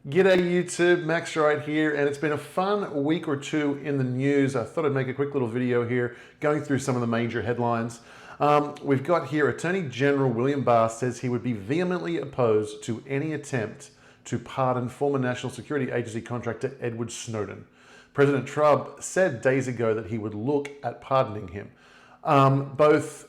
G'day YouTube, Max right here, and it's been a fun week or two in the news. I thought I'd make a quick little video here going through some of the major headlines. We've got here Attorney General William Barr says he would be vehemently opposed to any attempt to pardon former National Security Agency contractor Edward Snowden. President Trump said days ago that he would look at pardoning him. Both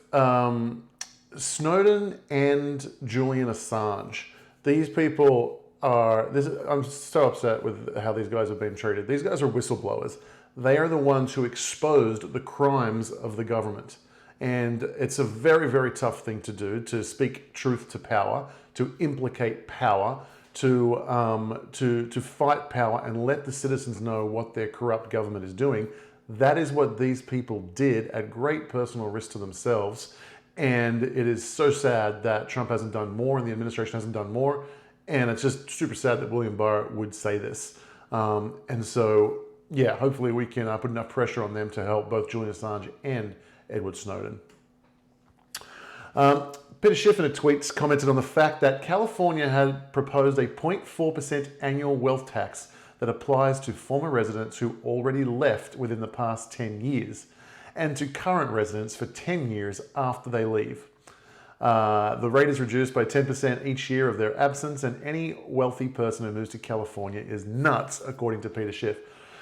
Snowden and Julian Assange, these people I'm so upset with how these guys have been treated. These guys are whistleblowers. They are the ones who exposed the crimes of the government. And it's a very, very tough thing to do, to speak truth to power, to implicate power, to fight power and let the citizens know what their corrupt government is doing. That is what these people did at great personal risk to themselves. And it is so sad that Trump hasn't done more and the administration hasn't done more. And it's just super sad that William Barr would say this. And so, yeah, hopefully we can put enough pressure on them to help both Julian Assange and Edward Snowden. Peter Schiff in a tweet commented on the fact that California had proposed a 0.4% annual wealth tax that applies to former residents who already left within the past 10 years and to current residents for 10 years after they leave. The rate is reduced by 10% each year of their absence, and any wealthy person who moves to California is nuts, according to Peter Schiff.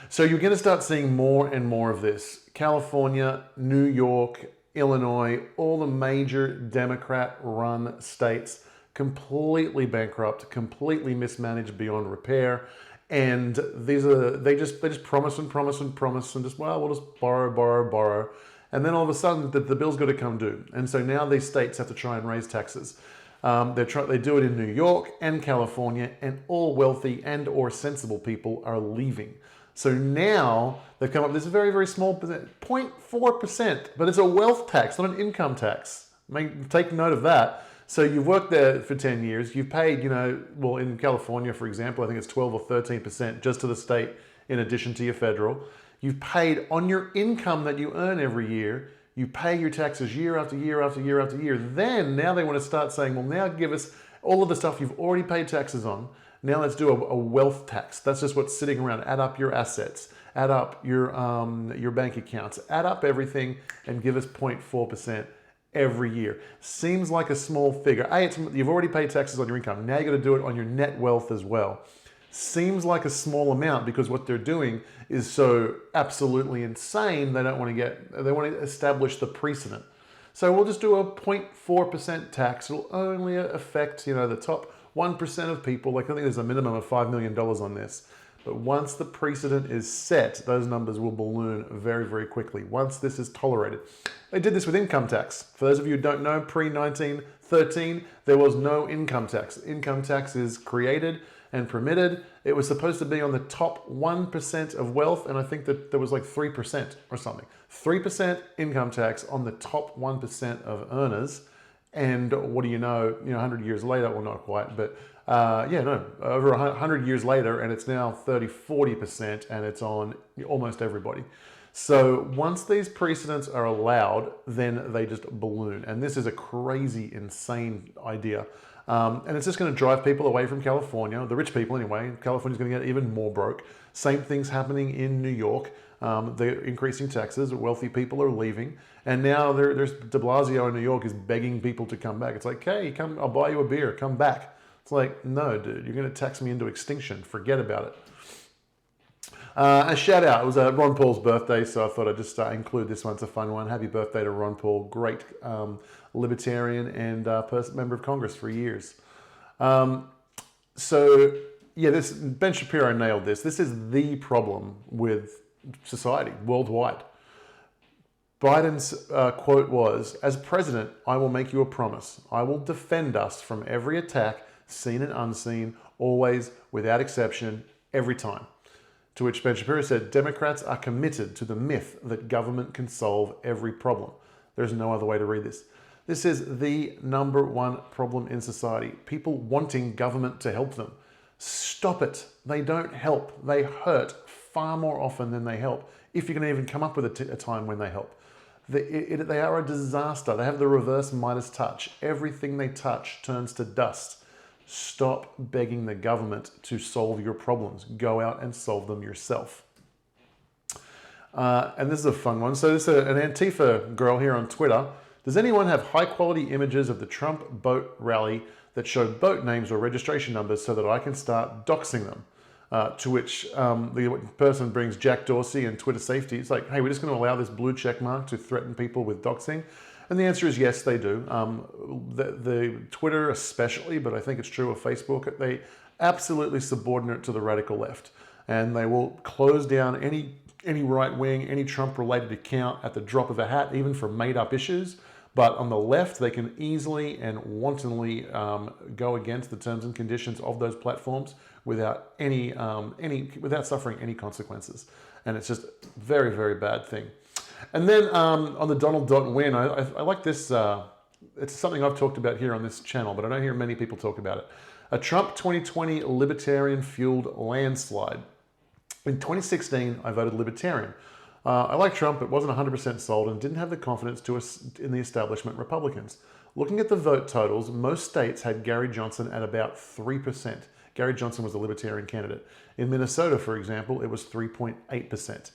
So you're going to start seeing more and more of this. California, New York, Illinois, all the major Democrat-run states, completely bankrupt, completely mismanaged beyond repair. And they just promise and promise and promise and just, well, we'll just borrow. And then all of a sudden, the bill's got to come due. And so now these states have to try and raise taxes. They do it in New York and California, and all wealthy and or sensible people are leaving. So now they've come up with this very, very small percent, 0.4%, but it's a wealth tax, not an income tax. Take note of that. So you've worked there for 10 years. You've paid, well, in California, for example, I think it's 12 or 13% just to the state in addition to your federal. You've paid on your income that you earn every year. You pay your taxes year after year after year after year. Then now they want to start saying, well, now give us all of the stuff you've already paid taxes on. Now let's do a wealth tax. That's just what's sitting around. Add up your assets, add up your bank accounts, add up everything, and give us 0.4% every year. Seems like a small figure. You've already paid taxes on your income. Now you got to do it on your net wealth as well. Seems like a small amount because what they're doing is so absolutely insane. They want to establish the precedent. So we'll just do a 0.4% tax. It'll only affect, the top 1% of people. Like I think there's a minimum of $5 million on this. But once the precedent is set, those numbers will balloon very, very quickly once this is tolerated. They did this with income tax. For those of you who don't know, pre-1913, there was no income tax. Income tax is created and permitted. It was supposed to be on the top 1% of wealth, and I think that there was like 3% or something. 3% income tax on the top 1% of earners. And what do you know, 100 years later, well, not quite, but over 100 years later, and it's now 30-40%, and it's on almost everybody. So once these precedents are allowed, then they just balloon. And this is a crazy, insane idea. And it's just going to drive people away from California, the rich people anyway. California's going to get even more broke. Same thing's happening in New York. They're increasing taxes. Wealthy people are leaving. And now there's de Blasio in New York is begging people to come back. It's like, hey, come, I'll buy you a beer. Come back. It's like, no, dude, you're going to tax me into extinction. Forget about it. A shout out. It was Ron Paul's birthday, so I thought I'd just include this one. It's a fun one. Happy birthday to Ron Paul. Great libertarian and member of Congress for years. So, yeah, Ben Shapiro nailed this. This is the problem with society worldwide. Biden's quote was, "As president, I will make you a promise. I will defend us from every attack, seen and unseen, always, without exception, every time." To which Ben Shapiro said, "Democrats are committed to the myth that government can solve every problem." There's no other way to read this. This is the number one problem in society. People wanting government to help them. Stop it. They don't help. They hurt far more often than they help. If you can even come up with a time when they help. They are a disaster. They have the reverse Midas touch. Everything they touch turns to dust. Stop begging the government to solve your problems. Go out and solve them yourself. And this is a fun one. So this is an Antifa girl here on Twitter. Does anyone have high quality images of the Trump boat rally that show boat names or registration numbers so that I can start doxing them? To which the person brings Jack Dorsey and Twitter safety. It's like, hey, we're just going to allow this blue check mark to threaten people with doxing? And the answer is yes, they do. The Twitter especially, but I think it's true of Facebook, they absolutely subordinate to the radical left. And they will close down any right-wing, any Trump-related account at the drop of a hat, even for made-up issues. But on the left, they can easily and wantonly go against the terms and conditions of those platforms without without suffering any consequences. And it's just a very, very bad thing. And then on the Donald.win, I like this. It's something I've talked about here on this channel, but I don't hear many people talk about it. A Trump 2020 libertarian-fueled landslide. In 2016, I voted Libertarian. I like Trump, but wasn't 100% sold and didn't have the confidence in the establishment Republicans. Looking at the vote totals, most states had Gary Johnson at about 3%. Gary Johnson was a Libertarian candidate. In Minnesota, for example, it was 3.8%.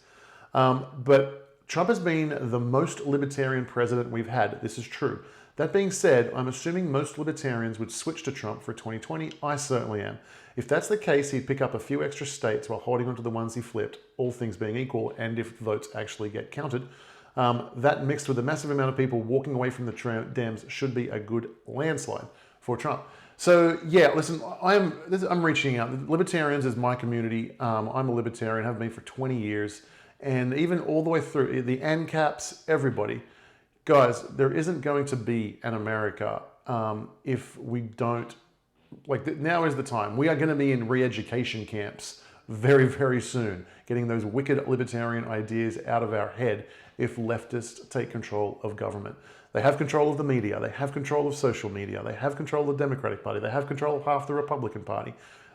But Trump has been the most Libertarian president we've had. This is true. That being said, I'm assuming most Libertarians would switch to Trump for 2020. I certainly am. If that's the case, he'd pick up a few extra states while holding onto the ones he flipped, all things being equal, and if votes actually get counted. That mixed with a massive amount of people walking away from the Dems should be a good landslide for Trump. So yeah, listen, I'm reaching out. Libertarians is my community. I'm a Libertarian, have been for 20 years. And even all the way through, the ANCAPs, everybody. Guys, there isn't going to be an America if we don't, now is the time. We are going to be in re-education camps very, very soon, getting those wicked libertarian ideas out of our head if leftists take control of government. They have control of the media, they have control of social media, they have control of the Democratic Party, they have control of half the Republican Party.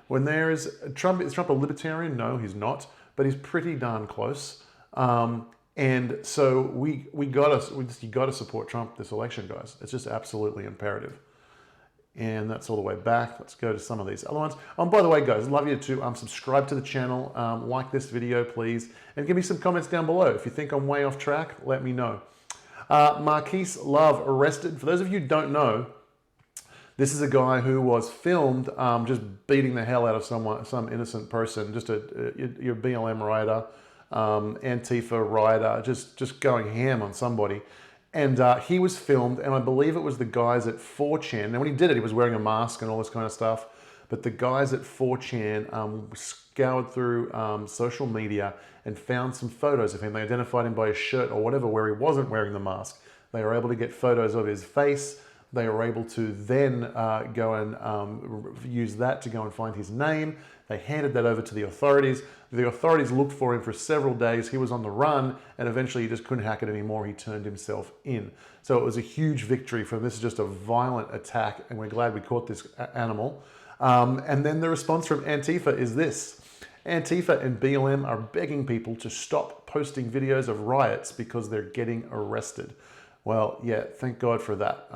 When there is Trump, is Trump a libertarian? No, he's not, but he's pretty darn close. And so you gotta support Trump this election, guys. It's just absolutely imperative. And that's all the way back. Let's go to some of these other ones. By the way, guys, I'd love you to subscribe to the channel, like this video, please, and give me some comments down below. If you think I'm way off track, let me know. Marquise Love arrested. For those of you who don't know, this is a guy who was filmed just beating the hell out of some innocent person, just your BLM rider, Antifa rider, just going ham on somebody. And he was filmed, and I believe it was the guys at 4chan. And when he did it, he was wearing a mask and all this kind of stuff. But the guys at 4chan scoured through social media and found some photos of him. They identified him by his shirt or whatever, where he wasn't wearing the mask. They were able to get photos of his face. They were able to then go and use that to go and find his name. They handed that over to the authorities. The authorities looked for him for several days. He was on the run, and eventually he just couldn't hack it anymore. He turned himself in. So it was a huge victory for him. This is just a violent attack, and we're glad we caught this animal. And then the response from Antifa is this. Antifa and BLM are begging people to stop posting videos of riots because they're getting arrested. Well, yeah, thank God for that.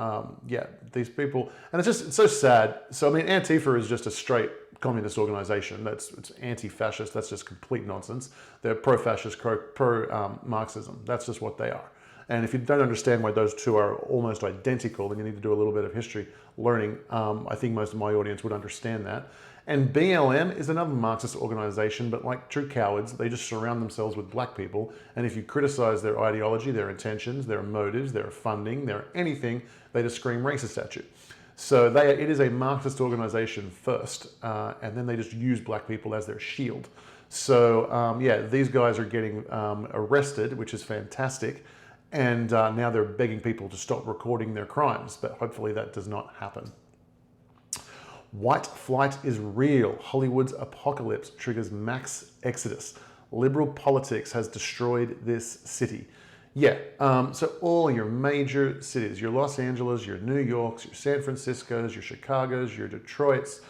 Yeah, these people, and it's so sad. So, I mean, Antifa is just a straight communist organization. It's anti-fascist. That's just complete nonsense. They're pro-fascist, pro-Marxism. That's just what they are. And if you don't understand why those two are almost identical, then you need to do a little bit of history learning. I think most of my audience would understand that. And BLM is another Marxist organization, but like true cowards, they just surround themselves with black people. And if you criticize their ideology, their intentions, their motives, their funding, their anything, they just scream racist at you. So it is a Marxist organization first, and then they just use black people as their shield. So yeah, these guys are getting arrested, which is fantastic. And now they're begging people to stop recording their crimes, but hopefully that does not happen. White flight is real. Hollywood's apocalypse triggers mass exodus. Liberal politics has destroyed this city. Yeah, so all your major cities, your Los Angeles, your New Yorks, your San Franciscos, your Chicagos, your Detroits,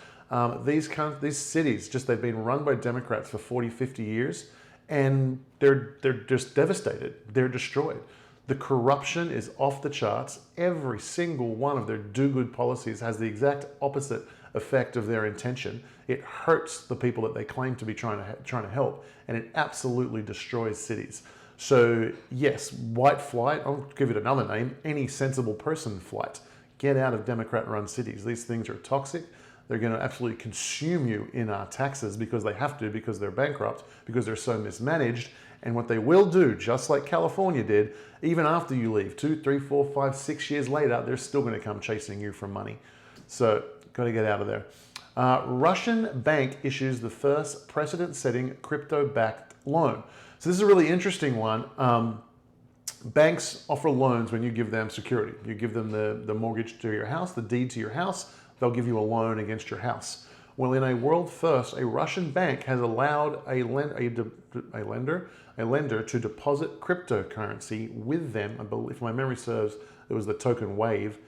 these cities, they've been run by Democrats for 40, 50 years, and they're just devastated. They're destroyed. The corruption is off the charts. Every single one of their do-good policies has the exact opposite effect of their intention. It hurts the people that they claim to be trying to help, and it absolutely destroys cities. So yes, white flight, I'll give it another name, any sensible person flight. Get out of Democrat-run cities. These things are toxic. They're going to absolutely consume you in our taxes because they have to, because they're bankrupt, because they're so mismanaged. And what they will do, just like California did, even after you leave, 2, 3, 4, 5, 6 years later, they're still going to come chasing you for money. So got to get out of there. Russian bank issues the first precedent-setting crypto-backed loan. So this is a really interesting one. Banks offer loans when you give them security. You give them the mortgage to your house, the deed to your house, they'll give you a loan against your house. Well, in a world first, a Russian bank has allowed a lender to deposit cryptocurrency with them. I believe, if my memory serves, it was the token Wave.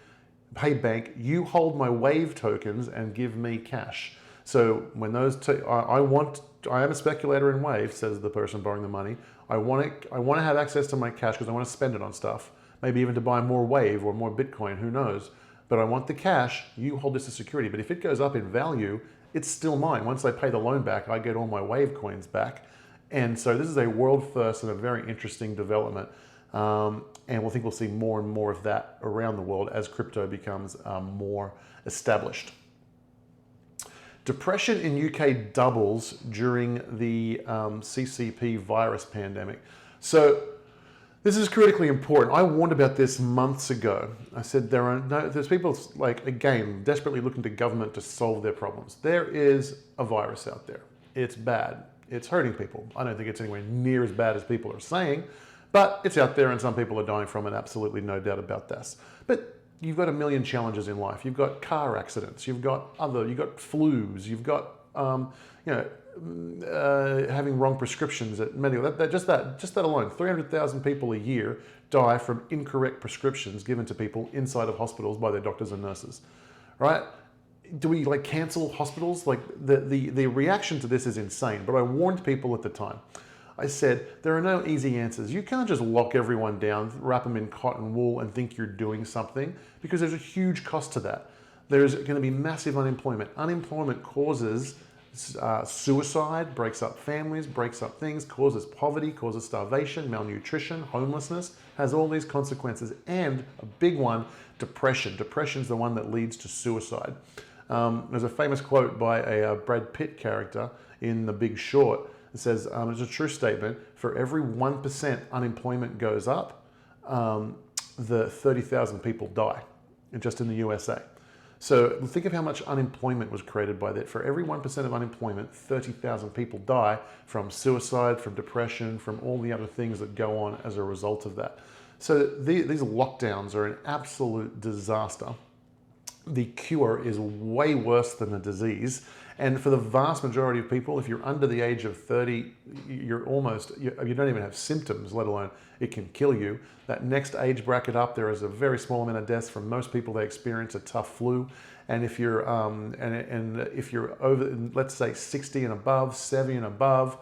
Hey bank, you hold my Wave tokens and give me cash. So when those, I am a speculator in Wave, says the person borrowing the money. I want to have access to my cash because I want to spend it on stuff, maybe even to buy more Wave or more Bitcoin, who knows. But I want the cash, you hold this as security. But if it goes up in value, it's still mine. Once I pay the loan back, I get all my Wave coins back. And so this is a world first and a very interesting development. And we'll think we'll see more and more of that around the world as crypto becomes more established. Depression in UK doubles during the CCP virus pandemic. So this is critically important. I warned about this months ago. I said there's people, like, again, desperately looking to government to solve their problems. There is a virus out there. It's bad. It's hurting people. I don't think it's anywhere near as bad as people are saying, but it's out there and some people are dying from it, absolutely no doubt about this. But you've got a million challenges in life. You've got car accidents, you've got flus, you've got, having wrong prescriptions at medical, just that alone, 300,000 people a year die from incorrect prescriptions given to people inside of hospitals by their doctors and nurses, right? Do we cancel hospitals? The reaction to this is insane, but I warned people at the time. I said, there are no easy answers. You can't just lock everyone down, wrap them in cotton wool and think you're doing something, because there's a huge cost to that. There's going to be massive unemployment. Unemployment causes suicide, breaks up families, breaks up things, causes poverty, causes starvation, malnutrition, homelessness, has all these consequences. And a big one, depression. Depression is the one that leads to suicide. There's a famous quote by a Brad Pitt character in The Big Short. It says, it's a true statement, for every 1% unemployment goes up, the 30,000 people die, just in the USA. So think of how much unemployment was created by that. For every 1% of unemployment, 30,000 people die from suicide, from depression, from all the other things that go on as a result of that. So these lockdowns are an absolute disaster. The cure is way worse than the disease. And for the vast majority of people, if you're under the age of 30, you don't even have symptoms, let alone it can kill you. That next age bracket up, there is a very small amount of deaths. For most people, they experience a tough flu. And if you're if you're over, let's say 60 and above, 70 and above,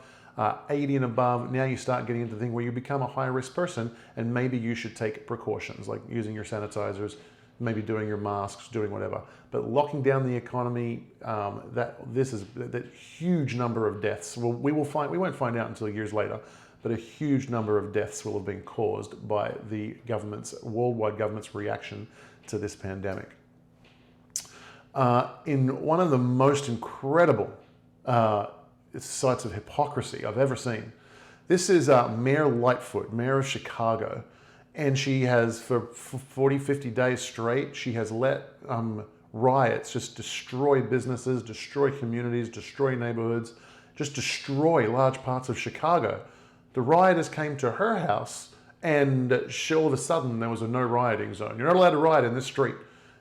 80 and above, now you start getting into the thing where you become a high risk person, and maybe you should take precautions like using your sanitizers, maybe doing your masks, doing whatever. But locking down the economy, that huge number of deaths. Well, we won't find out until years later, but a huge number of deaths will have been caused by the worldwide government's reaction to this pandemic. In one of the most incredible sites of hypocrisy I've ever seen, this is Mayor Lightfoot, Mayor of Chicago. And she has, for 40, 50 days straight, she has let riots just destroy businesses, destroy communities, destroy neighborhoods, just destroy large parts of Chicago. The rioters came to her house, and all of a sudden there was a no rioting zone. You're not allowed to riot in this street.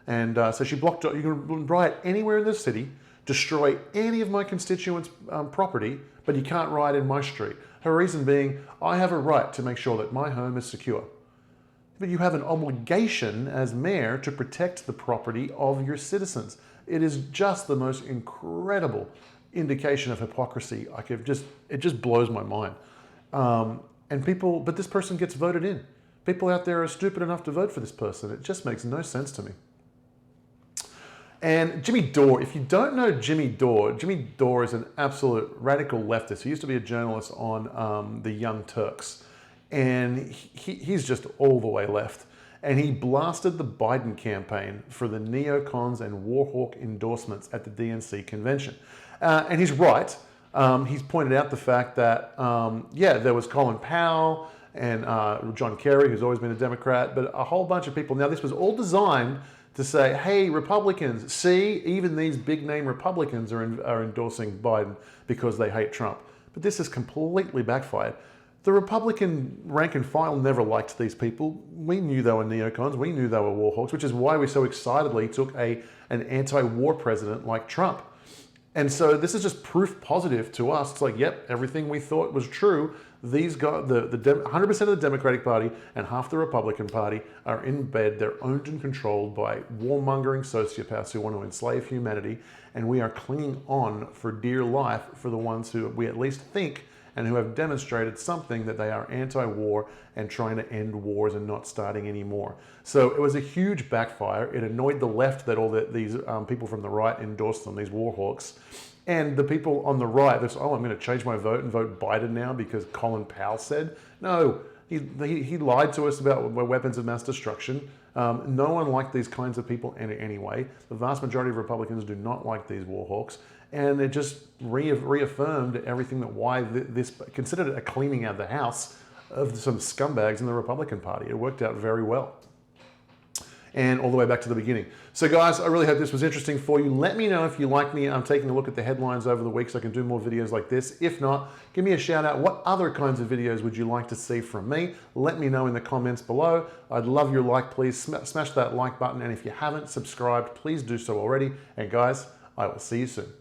And so she blocked it. You can riot anywhere in this city, destroy any of my constituents' property, but you can't riot in my street. Her reason being, I have a right to make sure that my home is secure. But you have an obligation as mayor to protect the property of your citizens. It is just the most incredible indication of hypocrisy. It just blows my mind. But this person gets voted in. People out there are stupid enough to vote for this person. It just makes no sense to me. And Jimmy Dore, if you don't know Jimmy Dore is an absolute radical leftist. He used to be a journalist on the Young Turks. And he's just all the way left. And he blasted the Biden campaign for the neocons and warhawk endorsements at the DNC convention. And he's right. He's pointed out the fact that, yeah, there was Colin Powell and John Kerry, who's always been a Democrat, but a whole bunch of people. Now, this was all designed to say, hey, Republicans, see, even these big name Republicans are endorsing Biden because they hate Trump. But this has completely backfired. The Republican rank and file never liked these people. We knew they were neocons. We knew they were warhawks, which is why we so excitedly took an anti-war president like Trump. And so this is just proof positive to us. It's like, yep, everything we thought was true. These guys, 100% of the Democratic Party and half the Republican Party are in bed. They're owned and controlled by warmongering sociopaths who want to enslave humanity. And we are clinging on for dear life for the ones who we at least think and who have demonstrated something that they are anti-war and trying to end wars and not starting any more. So it was a huge backfire. It annoyed the left that these people from the right endorsed them, these warhawks. And the people on the right, they're saying, oh, I'm going to change my vote and vote Biden now because Colin Powell said. No, he lied to us about weapons of mass destruction. No one liked these kinds of people anyway. The vast majority of Republicans do not like these warhawks. And it just reaffirmed everything that why this considered it a cleaning out of the house of some scumbags in the Republican Party. It worked out very well. And all the way back to the beginning. So guys, I really hope this was interesting for you. Let me know if you like me. I'm taking a look at the headlines over the week so I can do more videos like this. If not, give me a shout out. What other kinds of videos would you like to see from me? Let me know in the comments below. I'd love your like, please. Smash that like button. And if you haven't subscribed, please do so already. And guys, I will see you soon.